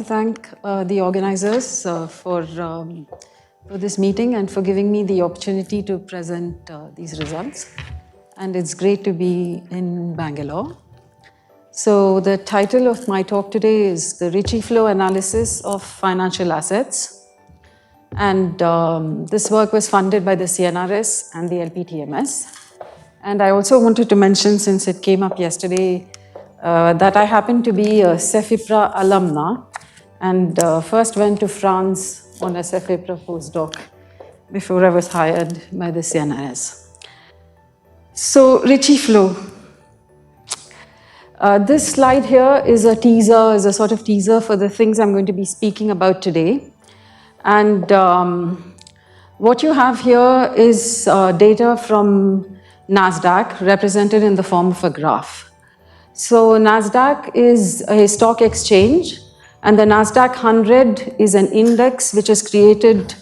thank the organizers for this meeting and for giving me the opportunity to present these results. And it's great to be in Bangalore. So the title of my talk today is the Ricci Flow Analysis of Financial Assets. And this work was funded by the CNRS and the LPTMS. And I also wanted to mention, since it came up yesterday, that I happen to be a CEFIPRA alumna and first went to France on a CEFIPRA postdoc before I was hired by the CNRS. So, Ricci Flow. This slide here is a teaser, is a sort of teaser for the things I'm going to be speaking about today. And what you have here is data from NASDAQ represented in the form of a graph. So NASDAQ is a stock exchange, and the NASDAQ 100 is an index which is created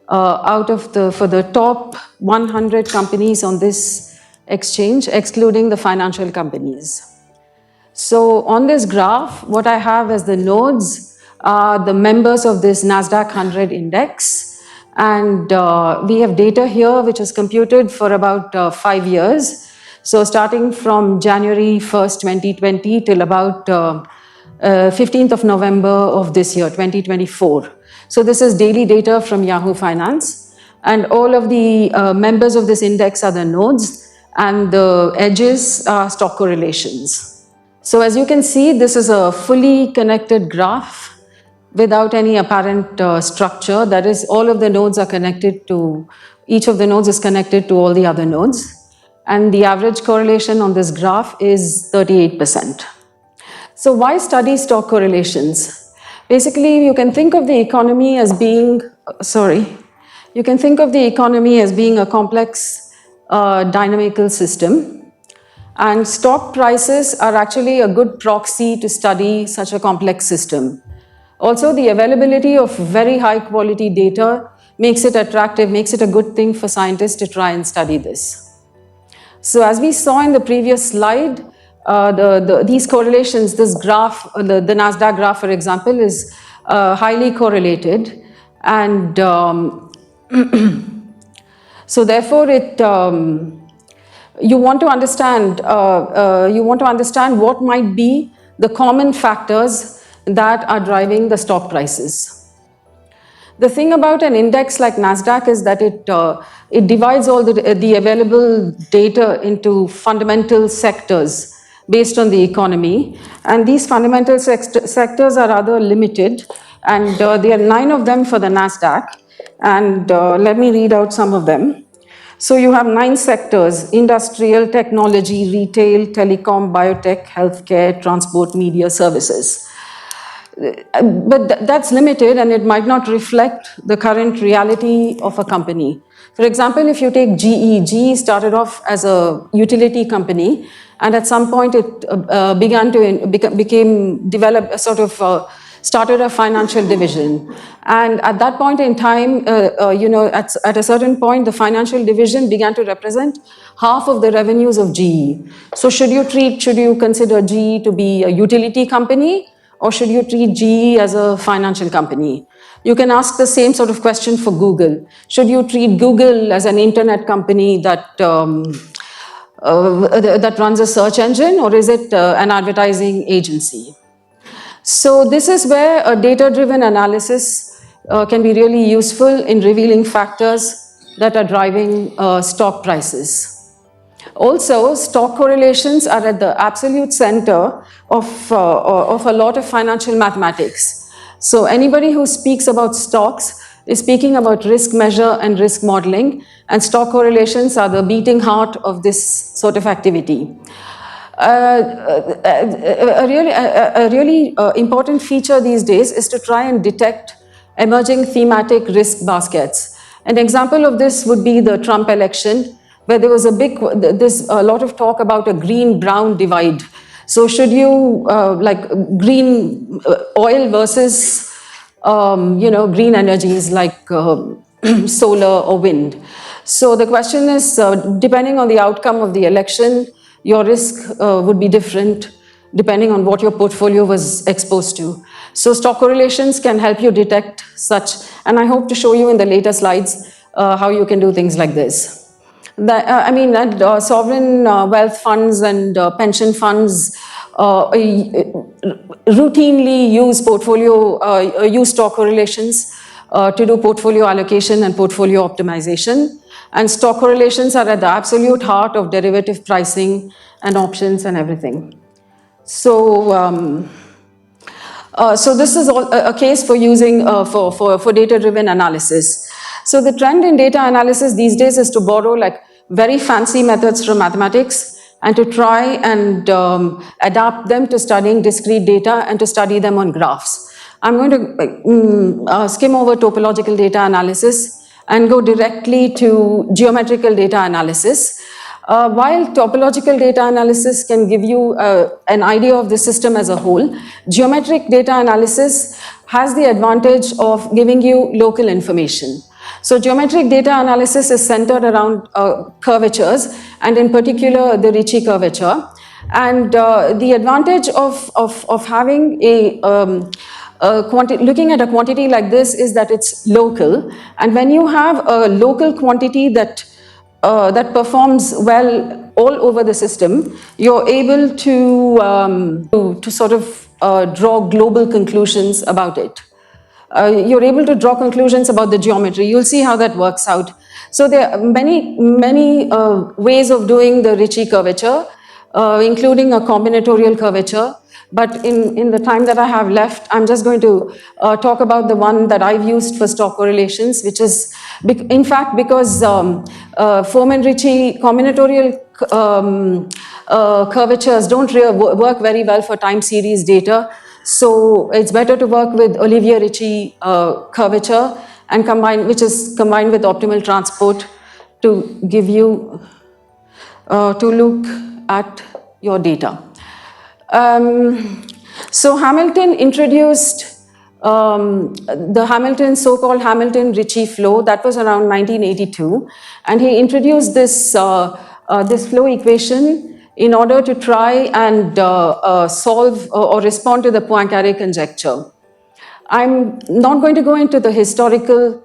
for the top 100 companies on this exchange, excluding the financial companies. So on this graph, what I have as the nodes are the members of this NASDAQ 100 index. And we have data here which is computed for about 5 years. So starting from January 1st, 2020 till about 15th of November of this year, 2024. So this is daily data from Yahoo Finance. And all of the members of this index are the nodes, and the edges are stock correlations. So as you can see, this is a fully connected graph without any apparent structure. That is, all of the nodes are connected to, each of the nodes is connected to all the other nodes. And the average correlation on this graph is 38%. So why study stock correlations? Basically, you can think of the economy as being, you can think of the economy as being a complex dynamical system. And stock prices are actually a good proxy to study such a complex system. Also, the availability of very high quality data makes it attractive, makes it a good thing for scientists to try and study this. So as we saw in the previous slide, these correlations, this graph, the NASDAQ graph, for example, is highly correlated. And so therefore, you want to understand what might be the common factors that are driving the stock prices. The thing about an index like NASDAQ is that it divides all the available data into fundamental sectors based on the economy. And these fundamental sectors are rather limited. And there are 9 of them for the NASDAQ. And let me read out some of them. So you have 9 sectors: industrial, technology, retail, telecom, biotech, healthcare, transport, media, services. But that's limited, and it might not reflect the current reality of a company. For example, if you take GE started off as a utility company, and at some point it started a financial division. And at that point in time, at a certain point, the financial division began to represent half of the revenues of GE. So should you consider GE to be a utility company, or should you treat GE as a financial company? You can ask the same sort of question for Google. Should you treat Google as an internet company that runs a search engine, or is it an advertising agency? So this is where a data-driven analysis can be really useful in revealing factors that are driving stock prices. Also, stock correlations are at the absolute center of a lot of financial mathematics. So anybody who speaks about stocks is speaking about risk measure and risk modeling, and stock correlations are the beating heart of this sort of activity. A really important feature these days is to try and detect emerging thematic risk baskets. An example of this would be the Trump election, where there was a lot of talk about a green-brown divide. So should you, like green oil versus, green energies like solar or wind. So the question is, depending on the outcome of the election, your risk would be different depending on what your portfolio was exposed to. So stock correlations can help you detect such, and I hope to show you in the later slides how you can do things like this. Sovereign wealth funds and pension funds routinely use stock correlations to do portfolio allocation and portfolio optimization. And stock correlations are at the absolute heart of derivative pricing and options and everything. So, so this is a case for using for data-driven analysis. So the trend in data analysis these days is to borrow like very fancy methods from mathematics and to try and adapt them to studying discrete data and to study them on graphs. I'm going to skim over topological data analysis and go directly to geometrical data analysis. While topological data analysis can give you an idea of the system as a whole, geometric data analysis has the advantage of giving you local information. So geometric data analysis is centered around curvatures, and in particular the Ricci curvature. And the advantage of having looking at a quantity like this is that it's local, and when you have a local quantity that performs well all over the system, you're able to sort of draw global conclusions about it. You're able to draw conclusions about the geometry. You'll see how that works out. So there are many ways of doing the Ricci curvature, including a combinatorial curvature. But in the time that I have left, I'm just going to talk about the one that I've used for stock correlations, which is, in fact, because Foreman-Ricci combinatorial curvatures don't work very well for time series data. So it's better to work with Olivier-Ricci curvature and which is combined with optimal transport to give you, to look at your data. So Hamilton introduced the so-called Hamilton-Ricci flow. That was around 1982, and he introduced this flow equation in order to try and solve or respond to the Poincaré conjecture. I'm not going to go into the historical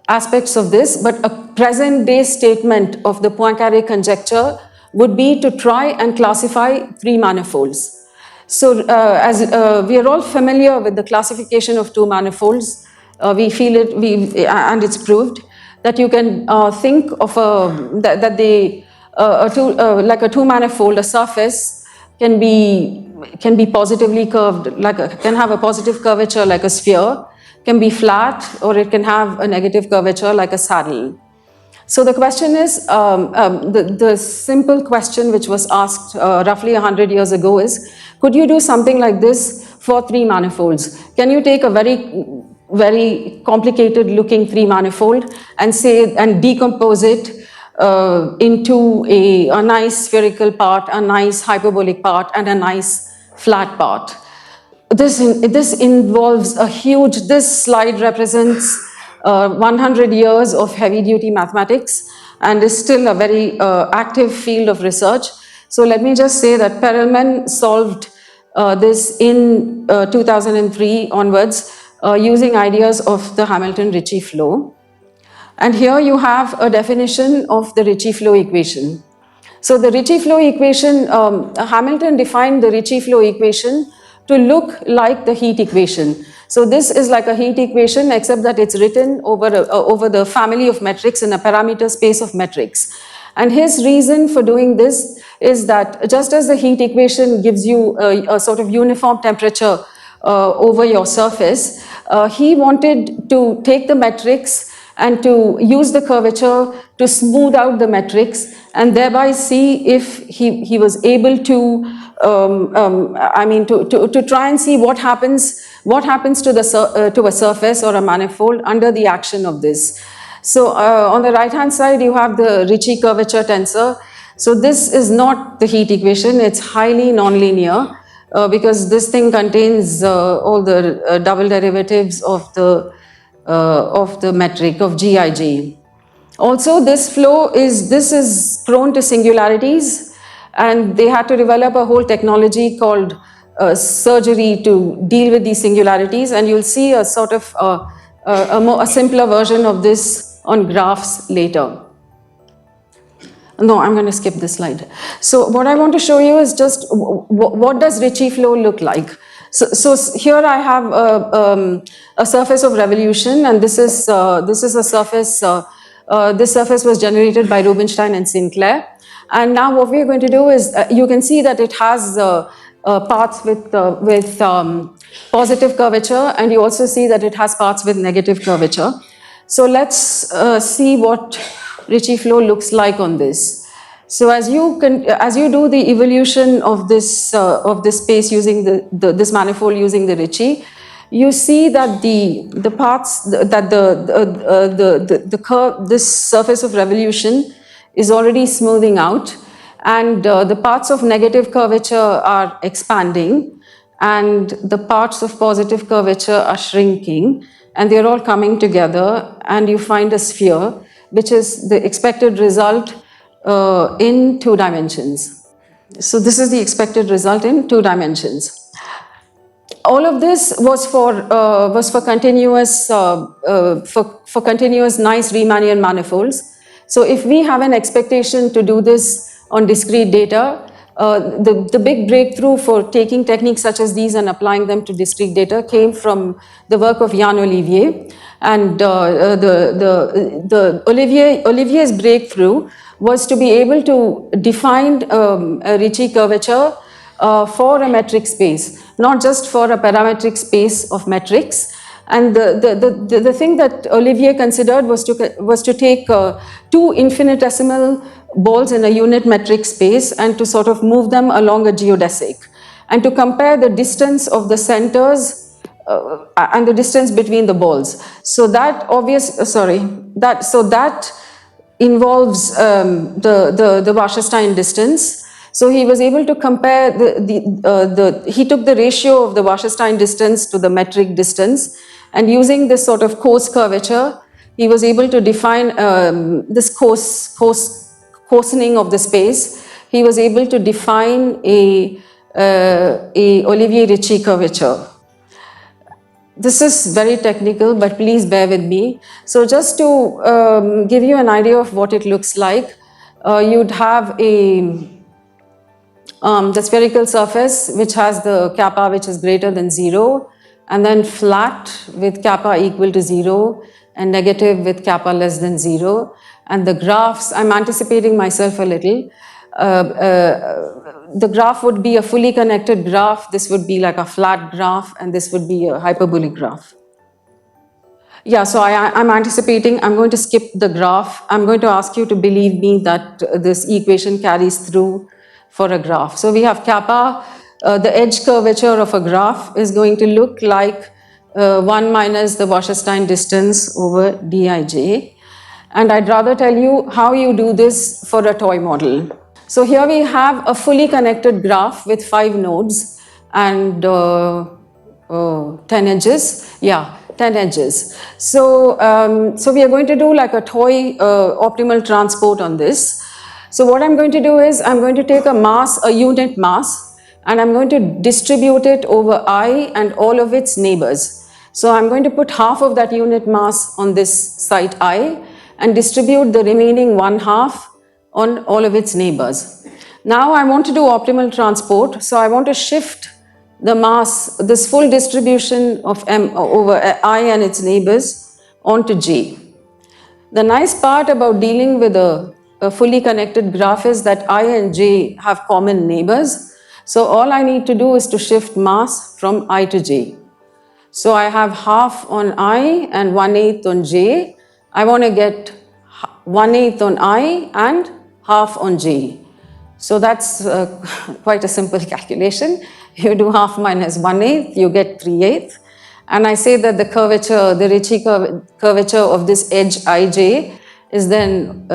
aspects of this, but a present-day statement of the Poincaré conjecture would be to try and classify three manifolds. So as we are all familiar with the classification of two manifolds, we feel it, and it's proved that you can think of like a two manifold, a surface can be positively curved, can have a positive curvature like a sphere, can be flat, or it can have a negative curvature like a saddle. So the question is, the simple question which was asked roughly 100 years ago is, could you do something like this for three manifolds? Can you take a very complicated looking three manifold and decompose it into a nice spherical part, a nice hyperbolic part, and a nice flat part? This involves a huge, this slide represents 100 years of heavy-duty mathematics and is still a very active field of research. So let me just say that Perelman solved this in 2003 onwards using ideas of the Hamilton-Ricci flow. And here you have a definition of the Ricci flow equation. So the Ricci flow equation, Hamilton defined the Ricci flow equation to look like the heat equation. So this is like a heat equation, except that it's written over the family of metrics in a parameter space of metrics. And his reason for doing this is that just as the heat equation gives you a sort of uniform temperature over your surface, he wanted to take the metrics and to use the curvature to smooth out the metrics and thereby see if he was able to, to try and see what happens to a surface or a manifold under the action of this. So on the right hand side you have the Ricci curvature tensor. So this is not the heat equation, it's highly nonlinear because this thing contains all the double derivatives of the metric of Gij. Also this flow is prone to singularities, and they had to develop a whole technology called surgery to deal with these singularities, and you'll see a sort of a simpler version of this on graphs later. No, I'm going to skip this slide. So what I want to show you is just what does Ricci flow look like. So here I have a surface of revolution, and this is a surface. This surface was generated by Rubinstein and Sinclair. And now what we're going to do is, you can see that it has parts with positive curvature, and you also see that it has parts with negative curvature. So let's see what Ricci flow looks like on this. So as you do the evolution of this space using this manifold using the Ricci, you see that the parts that the curve, this surface of revolution is already smoothing out, and the parts of negative curvature are expanding, and the parts of positive curvature are shrinking, and they're all coming together, and you find a sphere, which is the expected result in 2 dimensions. So this is the expected result in 2 dimensions. All of this was for continuous continuous nice Riemannian manifolds. So if we have an expectation to do this on discrete data, the big breakthrough for taking techniques such as these and applying them to discrete data came from the work of Yann Olivier. And Olivier's breakthrough was to be able to define a Ricci curvature for a metric space, not just for a parametric space of metrics. And the thing that Olivier considered was to take 2 infinitesimal balls in a unit metric space and to sort of move them along a geodesic, and to compare the distance of the centers and the distance between the balls. So that involves the Wasserstein distance. So he was able to compare he took the ratio of the Wasserstein distance to the metric distance, and using this sort of coarse curvature, he was able to define this coarsening of the space. He was able to define a Olivier-Ricci curvature. This is very technical, but please bear with me. So just to give you an idea of what it looks like, you'd have the spherical surface, which has the kappa which is greater than 0, and then flat with kappa equal to 0, and negative with kappa less than 0. And the graphs, I'm anticipating myself a little. The graph would be a fully connected graph. This would be like a flat graph, and this would be a hyperbolic graph. Yeah, so I'm anticipating, I'm going to skip the graph. I'm going to ask you to believe me that this equation carries through for a graph. So we have kappa, the edge curvature of a graph is going to look like 1 minus the Wasserstein distance over dij. And I'd rather tell you how you do this for a toy model. So here we have a fully connected graph with 5 nodes and 10 edges. Yeah, 10 edges. So, so we are going to do like a toy optimal transport on this. So what I'm going to do is I'm going to take a mass, a unit mass, and I'm going to distribute it over I and all of its neighbors. So I'm going to put half of that unit mass on this site I and distribute the remaining 1/2 on all of its neighbors. Now I want to do optimal transport, so I want to shift the mass, this full distribution of M over I and its neighbors onto J. The nice part about dealing with a fully connected graph is that I and J have common neighbors. So all I need to do is to shift mass from I to J. So I have half on I and 1/8 on J. I want to get 1/8 on I and half on J. So that's quite a simple calculation. You do half minus 1/8, you get 3/8. And I say that the curvature, the Ricci curvature of this edge ij is then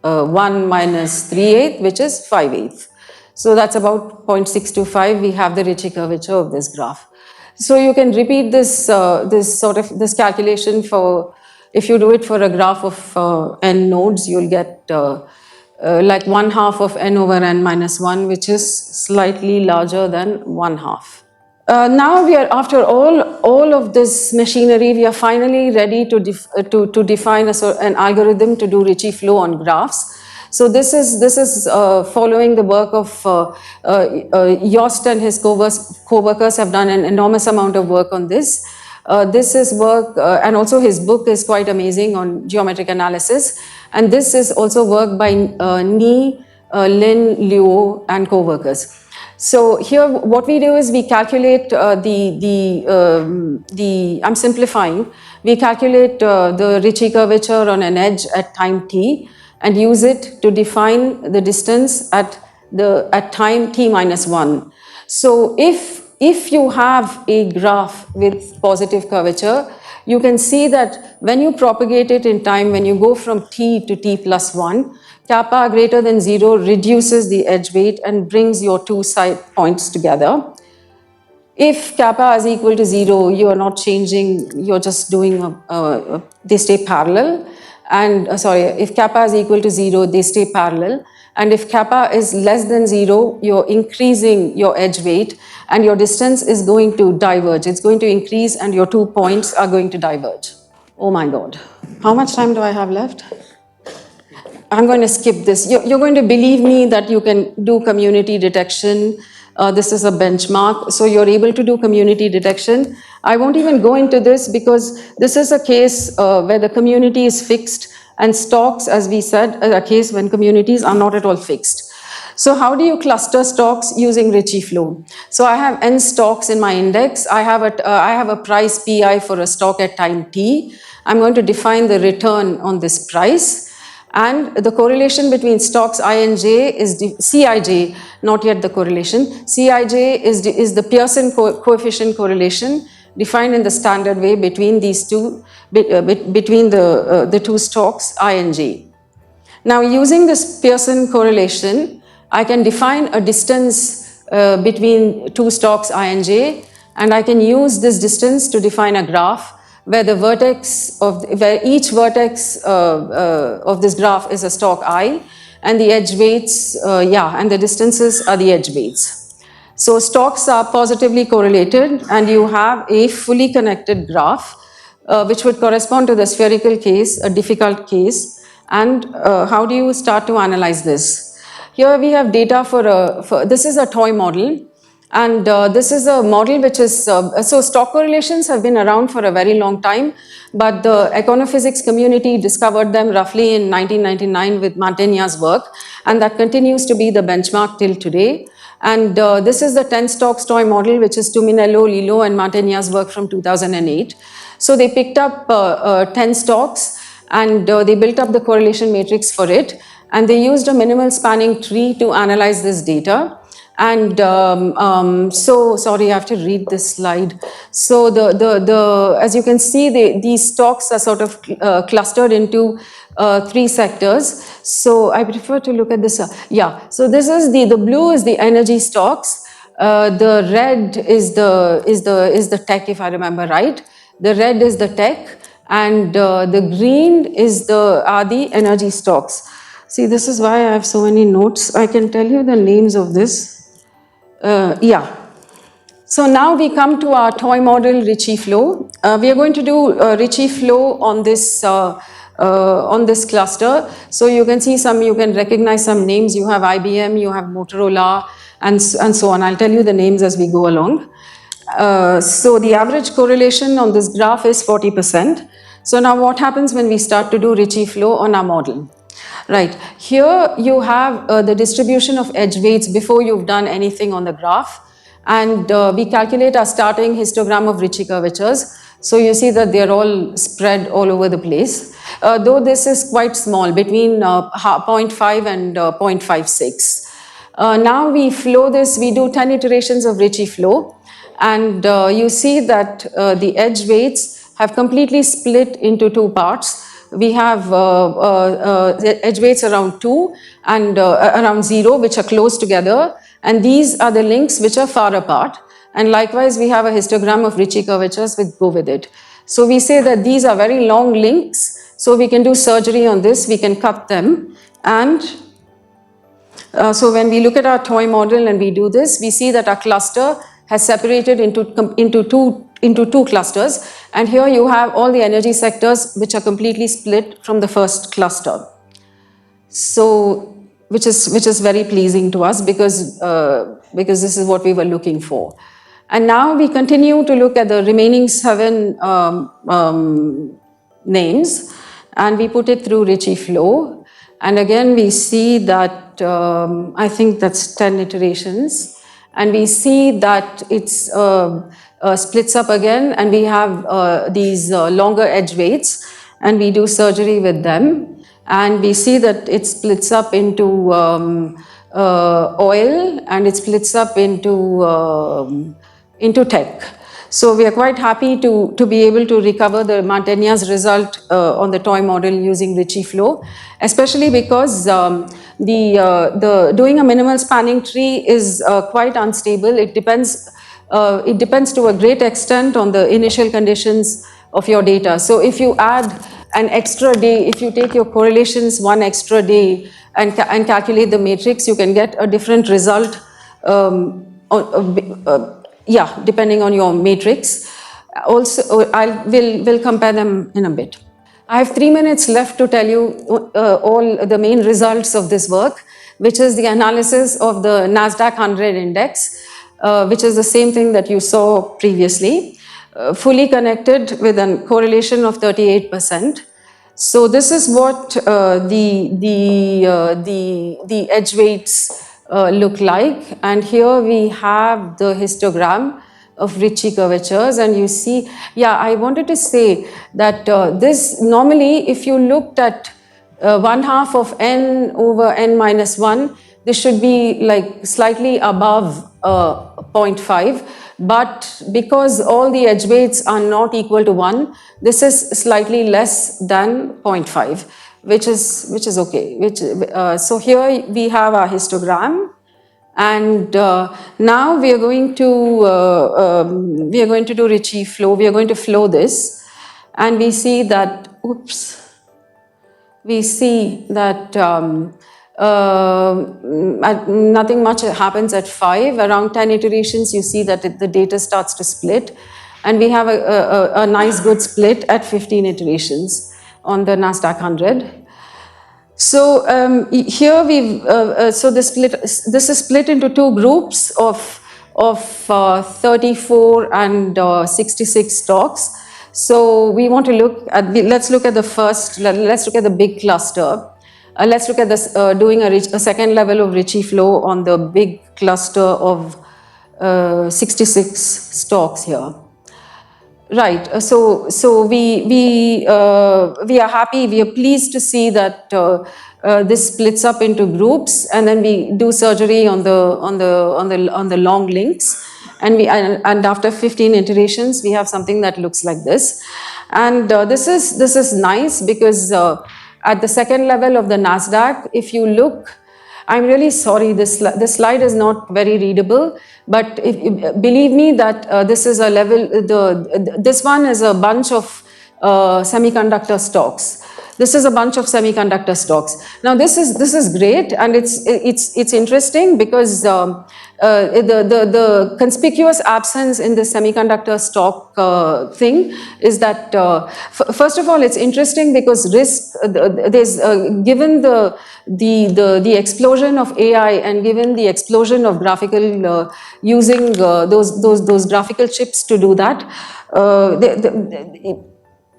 1 minus 3/8, which is 5/8. So that's about 0.625. We have the Ricci curvature of this graph. So you can repeat this this calculation for, if you do it for a graph of n nodes, you'll get like 1/2 of n over n minus 1, which is slightly larger than 1/2. Now we are, after all of this machinery, we are finally ready to define an algorithm to do Ricci flow on graphs. So this is following the work of Yost and his co-workers have done an enormous amount of work on this. This is work, and also his book is quite amazing on geometric analysis. And this is also work by Ni, Lin, Liu, and co-workers. So here what we do is we calculate I'm simplifying, we calculate the Ricci curvature on an edge at time t and use it to define the distance at time t minus 1. So if you have a graph with positive curvature, you can see that when you propagate it in time, when you go from t to t plus 1, kappa greater than 0 reduces the edge weight and brings your two side points together. If kappa is equal to 0, you are not changing, you're just doing, they stay parallel. And if kappa is equal to 0, they stay parallel. And if kappa is less than 0, you're increasing your edge weight and your distance is going to diverge. It's going to increase and your 2 points are going to diverge. Oh my God. How much time do I have left? I'm going to skip this. You're going to believe me that you can do community detection. This is a benchmark, so you're able to do community detection. I won't even go into this because this is a case where the community is fixed and stocks, as we said, a case when communities are not at all fixed. So how do you cluster stocks using Ricci flow? So I have n stocks in my index. I have a price pi for a stock at time t. I'm going to define the return on this price. And the correlation between stocks I and j is Cij, not yet the correlation. Cij is the Pearson coefficient correlation defined in the standard way between these two, between the two stocks I and j. Now using this Pearson correlation, I can define a distance between two stocks I and j, and I can use this distance to define a graph where each vertex of this graph is a stock I, and the edge weights, and the distances are the edge weights. So stocks are positively correlated, and you have a fully connected graph, which would correspond to the spherical case, a difficult case. And how do you start to analyze this? Here we have data for this is a toy model. And this is a model which is, so stock correlations have been around for a very long time, but the econophysics community discovered them roughly in 1999 with Mantegna's work, and that continues to be the benchmark till today. And this is the 10 stocks toy model, which is Tumminello, Lillo, and Mantegna's work from 2008. So they picked up 10 stocks and they built up the correlation matrix for it, and they used a minimal spanning tree to analyze this data. And so, sorry, I have to read this slide. So as you can see, these stocks are sort of clustered into 3 sectors. So I prefer to look at this. So this is the blue is the energy stocks. The red is the tech, if I remember right. The red is the tech, and the green are the energy stocks. See, this is why I have so many notes. I can tell you the names of this. So now we come to our toy model Ricci flow. We are going to do Ricci flow on this cluster. So you can see you can recognize some names. You have IBM, you have Motorola, and so on. I'll tell you the names as we go along. So the average correlation on this graph is 40%. So now what happens when we start to do Ricci flow on our model? Right, here you have the distribution of edge weights before you've done anything on the graph, and we calculate our starting histogram of Ricci curvatures. So you see that they're all spread all over the place, though this is quite small, between 0.5 and 0.56. Now we flow this, we do 10 iterations of Ricci flow, and you see that the edge weights have completely split into 2 parts. We have edge weights around 2 and around 0, which are close together, and these are the links which are far apart. And likewise, we have a histogram of Ricci curvatures which go with it. So we say that these are very long links, so we can do surgery on this, we can cut them, and So when we look at our toy model and we do this, we see that our cluster has separated into two clusters, and here you have all the energy sectors which are completely split from the first cluster. So which is very pleasing to us because this is what we were looking for. And now we continue to look at the remaining 7 names, and we put it through Ritchie flow. And again, we see that, I think that's 10 iterations. And we see that it's splits up again, and we have these longer edge weights, and we do surgery with them. And we see that it splits up into oil, and it splits up into tech. So we are quite happy to be able to recover the Mantegna's result on the toy model using Ritchie flow, especially because doing a minimal spanning tree is quite unstable. It depends to a great extent on the initial conditions of your data. So if you add an extra day, if you take your correlations 1 extra day and calculate the matrix, you can get a different result. Yeah, depending on your matrix. Also, we'll compare them in a bit. I have 3 minutes left to tell you all the main results of this work, which is the analysis of the NASDAQ 100 index, which is the same thing that you saw previously, fully connected with a correlation of 38%. So this is what the edge weights look like, and here we have the histogram of Ritchie curvatures, and you see, yeah, I wanted to say that this normally, if you looked at 1/2 of n over n minus 1, this should be like slightly above 0.5, but because all the edge weights are not equal to 1, this is slightly less than 0.5. Which is okay. So here we have our histogram, and now we are going to do Ritchie flow. We are going to flow this, and we see that. Oops. We see that nothing much happens at 5. Around 10 iterations, you see that the data starts to split, and we have a nice good split at 15 iterations on the NASDAQ 100. So here this is split into 2 groups of 34 and 66 stocks. So we want to look at let's look at the first. Let's look at the big cluster. Let's look at this doing a second level of Ritchie flow on the big cluster of 66 stocks here. Right. So we are happy. We are pleased to see that this splits up into groups, and then we do surgery on the long links, and after 15 iterations, we have something that looks like this, and this is nice because at the second level of the NASDAQ, if you look. I'm really sorry, this slide is not very readable, but believe me that this is a level, this one is a bunch of semiconductor stocks. This is a bunch of semiconductor stocks. Now this is great, and it's interesting because the conspicuous absence in the semiconductor stock thing is that first of all, it's interesting because risk there's given the explosion of AI and given the explosion of graphical using those graphical chips to do that.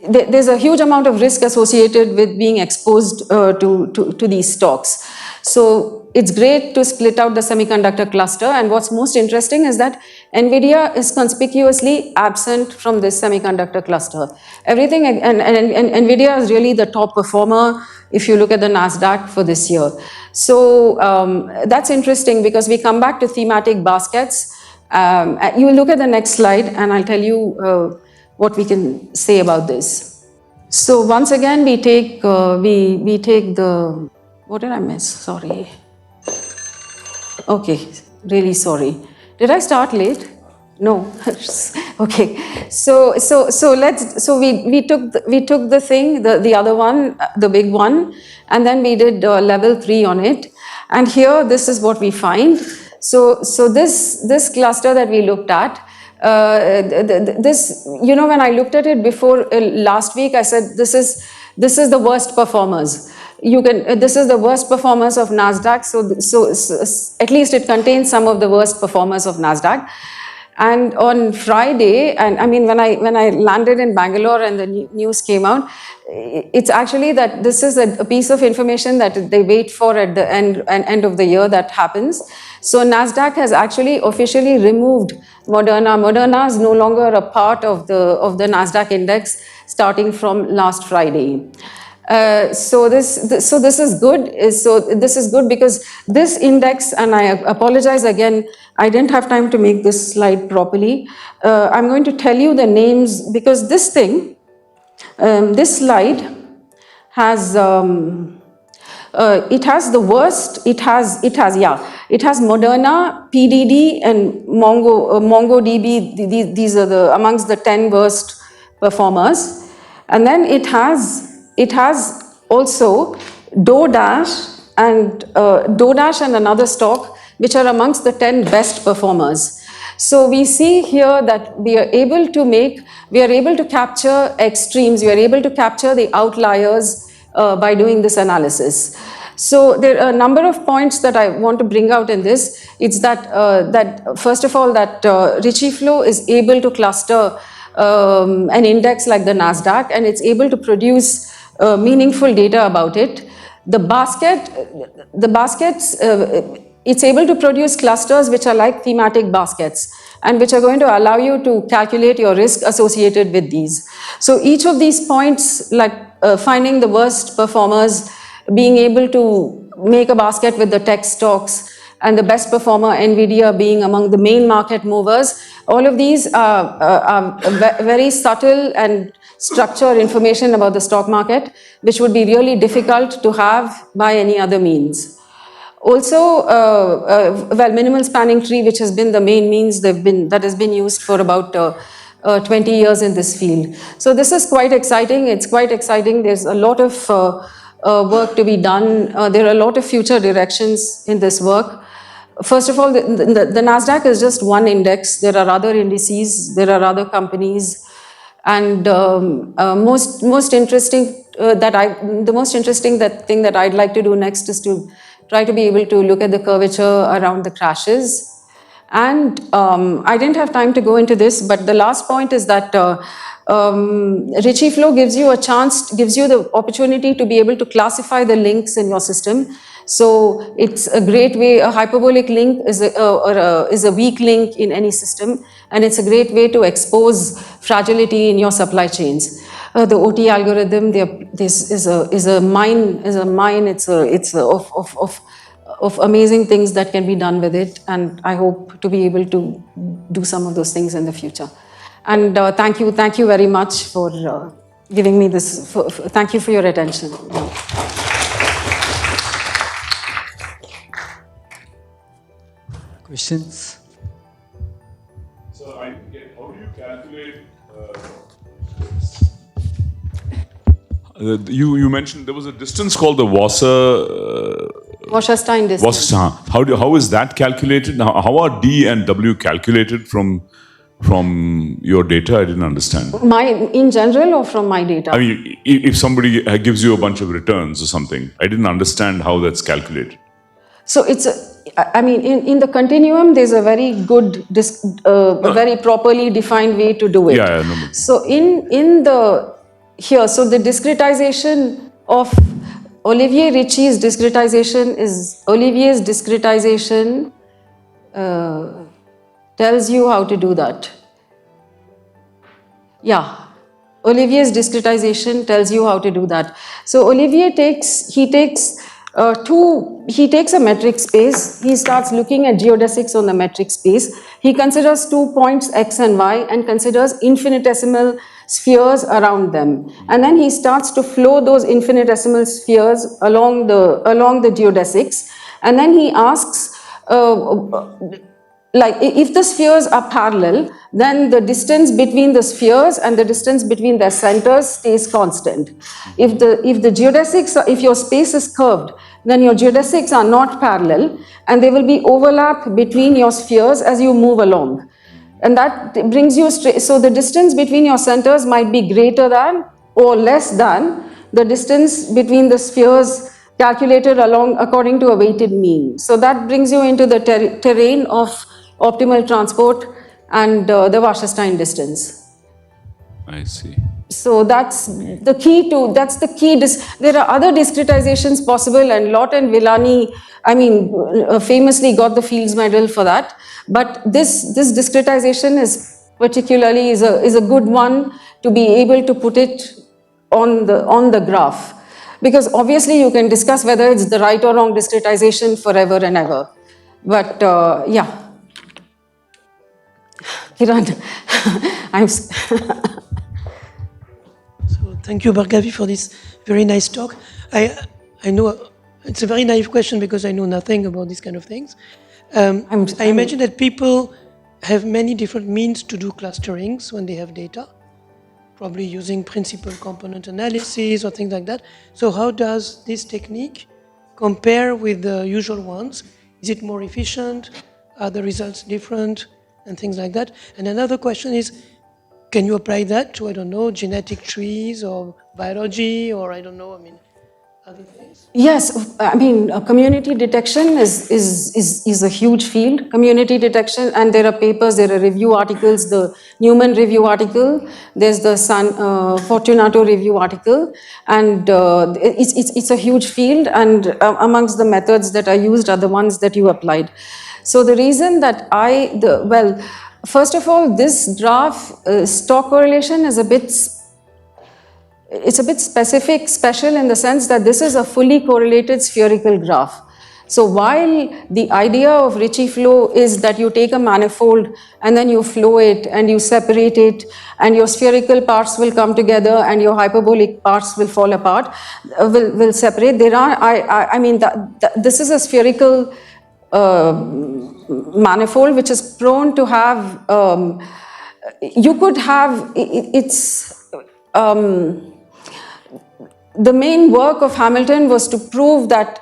There's a huge amount of risk associated with being exposed to these stocks. So it's great to split out the semiconductor cluster, and what's most interesting is that NVIDIA is conspicuously absent from this semiconductor cluster. Everything, and NVIDIA is really the top performer if you look at the NASDAQ for this year. So that's interesting because we come back to thematic baskets. You will look at the next slide and I'll tell you what we can say about this. So once again, we take the, what did I miss? Sorry. Okay, really sorry. Did I start late? No. Okay. So we took the thing, the other one, the big one, and then we did level 3 on it. And here, this is what we find. So this cluster that we looked at, this, you know, when I looked at it before last week, I said this is the worst performers. This is the worst performance of NASDAQ. So at least it contains some of the worst performers of NASDAQ. And on Friday, and I mean, when I landed in Bangalore and the news came out, it's actually that this is a piece of information that they wait for at the end of the year that happens. So NASDAQ has actually officially removed Moderna. Moderna is no longer a part of the NASDAQ index starting from last Friday. So this is good. So this is good because this index, and I apologize again, I didn't have time to make this slide properly. I'm going to tell you the names because this thing, this slide has it has the worst. It has Moderna, PDD, and MongoDB. These are amongst the 10 worst performers, and then it has also DoorDash and another stock which are amongst the 10 best performers. So we see here that we are able to capture extremes, we are able to capture the outliers by doing this analysis. So there are a number of points that I want to bring out in this. It's that first of all, that Richeflow is able to cluster an index like the NASDAQ, and it's able to produce meaningful data about it. The baskets, it's able to produce clusters which are like thematic baskets and which are going to allow you to calculate your risk associated with these. So each of these points, like finding the worst performers, being able to make a basket with the tech stocks, and the best performer, NVIDIA, being among the main market movers, all of these are very subtle and structured information about the stock market, which would be really difficult to have by any other means. Also, minimal spanning tree, which has been the main means that has been used for about 20 years in this field. So this is quite exciting. It's quite exciting. There's a lot of work to be done. There are a lot of future directions in this work. First of all, the NASDAQ is just one index. There are other indices. There are other companies. And most interesting thing that I'd like to do next is to try to be able to look at the curvature around the crashes. And I didn't have time to go into this, but the last point is that Richeflow gives you the opportunity to be able to classify the links in your system. So it's a great way. A hyperbolic link is a weak link in any system, and it's a great way to expose fragility in your supply chains. The OT algorithm, this is a mine. It's of amazing things that can be done with it, and I hope to be able to do some of those things in the future. And thank you very much for giving me this. Thank you for your attention. Questions? So how do you calculate? You mentioned there was a distance called the Wasserstein distance. How is that calculated? How are D and W calculated from your data? I didn't understand. In general, or from my data? I mean, if somebody gives you a bunch of returns or something, I didn't understand how that's calculated. So in the continuum, there's a very good, very properly defined way to do it. Yeah, no. So so the discretization of Olivier Ritchie's discretization Olivier's discretization tells you how to do that. Yeah, Olivier's discretization tells you how to do that. So Olivier takes a metric space. He starts looking at geodesics on the metric space. He considers 2 points X and Y and considers infinitesimal spheres around them. And then he starts to flow those infinitesimal spheres along the geodesics. And then he asks, if the spheres are parallel, then the distance between the spheres and the distance between their centers stays constant. If your space is curved, then your geodesics are not parallel, and there will be overlap between your spheres as you move along. And that brings you straight, so the distance between your centers might be greater than or less than the distance between the spheres calculated along according to a weighted mean. So that brings you into the terrain of optimal transport and the Wasserstein distance. I see. So that's the key. There are other discretizations possible, and Lott and Villani, famously got the Fields Medal for that. But this discretization is particularly is a good one to be able to put it on the graph, because obviously you can discuss whether it's the right or wrong discretization forever and ever. But yeah, Kiran, I'm. Thank you, Bhargavi, for this very nice talk. I know it's a very naive question because I know nothing about these kind of things. I imagine that people have many different means to do clusterings when they have data, probably using principal component analysis or things like that. So how does this technique compare with the usual ones? Is it more efficient? Are the results different? And things like that. And another question is, can you apply that to, I don't know, genetic trees or biology or I don't know, other things? Yes, community detection is a huge field. Community detection, and there are papers, there are review articles, the Newman review article, there's the Fortunato review article, and it's a huge field, and amongst the methods that are used are the ones that you applied. So the reason that first of all, this graph stock correlation is a bit special in the sense that this is a fully correlated spherical graph. So while the idea of Ricci flow is that you take a manifold and then you flow it and you separate it and your spherical parts will come together and your hyperbolic parts will fall apart, will separate. This is a spherical manifold which is prone to have, the main work of Hamilton was to prove that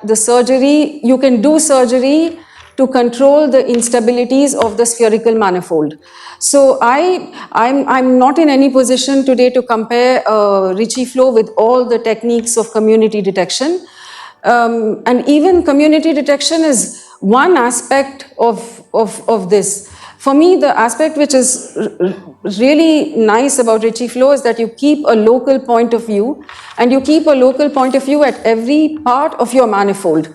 you can do surgery to control the instabilities of the spherical manifold. So I'm not in any position today to compare Ricci flow with all the techniques of community detection. And even community detection is one aspect of this. For me, the aspect which is really nice about Ricci flow is that you keep a local point of view, and you keep a local point of view at every part of your manifold.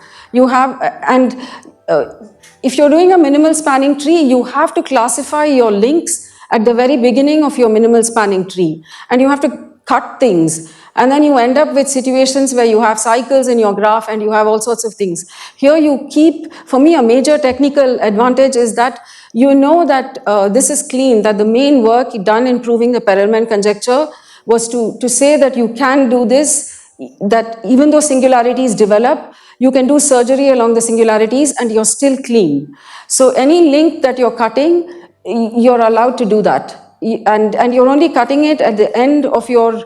If you're doing a minimal spanning tree, you have to classify your links at the very beginning of your minimal spanning tree, and you have to cut things. And then you end up with situations where you have cycles in your graph and you have all sorts of things. Here you keep, for me, a major technical advantage is that you know that this is clean, that the main work done in proving the Perelman conjecture was to say that you can do this, that even though singularities develop, you can do surgery along the singularities and you're still clean. So any link that you're cutting, you're allowed to do that. And you're only cutting it at the end of your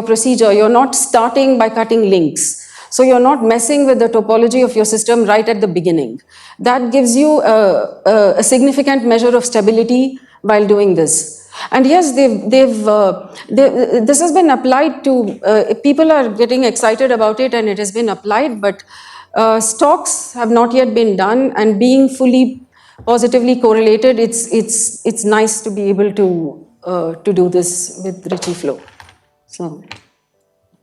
procedure. You're not starting by cutting links. So you're not messing with the topology of your system right at the beginning. That gives you a significant measure of stability while doing this. And yes, this has been applied to, people are getting excited about it and it has been applied, but stocks have not yet been done, and being fully positively correlated, it's nice to be able to do this with Ricci flow. So,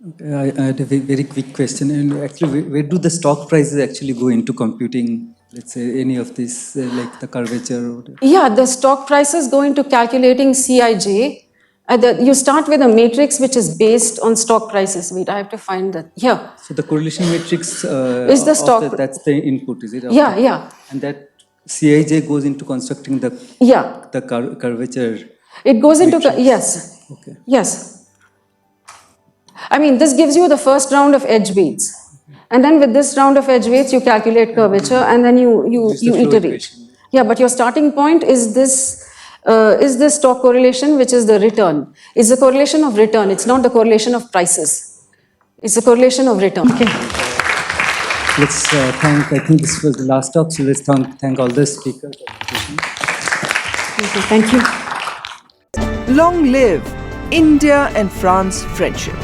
okay, I had a very quick question. And actually, where do the stock prices actually go into computing, let's say, any of this, like the curvature? Or whatever? Yeah, the stock prices go into calculating Cij. You start with a matrix which is based on stock prices. Wait, I have to find that. Here. So the correlation matrix is the stock. That's the input, is it? Okay. Yeah. And that Cij goes into constructing the curvature. It goes into yes. Okay. Yes. This gives you the first round of edge weights, and then with this round of edge weights, you calculate curvature, and then you iterate. Equation. Yeah, but your starting point is this stock correlation, which is the return. It's the correlation of return. It's not the correlation of prices. It's the correlation of return. Okay. let's thank, I think this was the last talk, so let's thank all the speakers. Thank you. Long live India and France friendship.